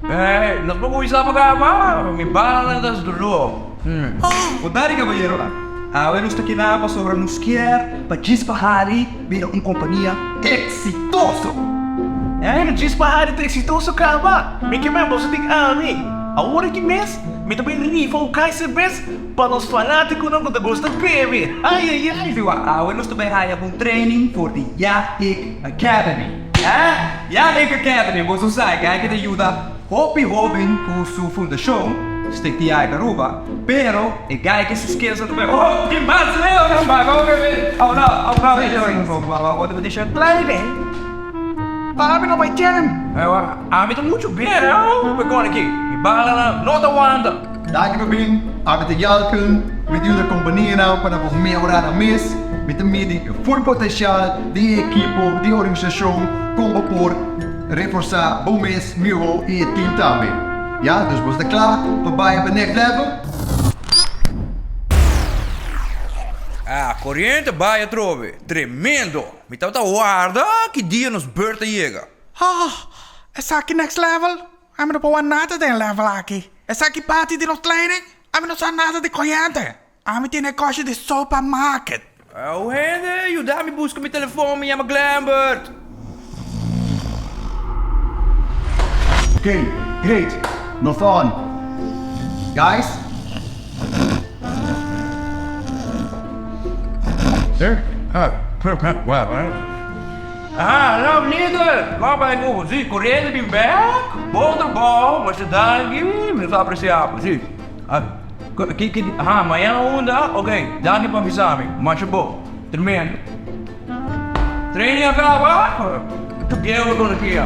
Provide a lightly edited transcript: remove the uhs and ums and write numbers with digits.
Nós vamos usar para gravar, me balan das dulu. Dari caballero lang. Bueno, gusto kinapa sobre nos quer para DJIS PA HARI bilang companhia exitoso. DJIS PA HARI tá exitoso ka ba? May kimembo sa tig-ami. Awari que mês, me também rifa o cai bes para os fanáticos não que gostam de beber. Ai. Bueno, gusto bij Haya com training voor de DJIS Academy. DJIS Academy, você sabe que te ajuda hobby com sua fundação. Stick die jij daarover. Pero, ik kijk eens de skills erbij. Oh, die maat is heel maar wat hebben die shirt kleding? Papi não vai ter. Me tá muito bem, não? Pegou aqui. Me balan, nota wanda. Daqui bem, met de jalken, met jullie Compania nou, para nog meer worden mis, met de meeting, voor potencial, die equipo, die organisatie, komen voor reforçar bom mês, meu e het team também. Ja, dus was er klaar voor bij op het next level? Corriente baia trove. Tremendo. Me tá guarda que dia nos beurta chega. Essa aqui next level? A mim não pode nada de level aqui. Essa aqui parte de nos training? A mim não sabe nada de corrente. A mim tem negócio de supermarket. O Hende, ajuda me busca meu telefone, me chama Glambert. Okay, great. Not on. Guys? Sir? Well, não, líder. Lá vai o sim, correndo bem back. Bom trabalho, mas dá aqui, me vai apreciar, sim. Amanhã unda, ok. Dá aqui para avisar, mas bom, tremendo. Training acaba. Tu quer eu tô aqui, ó.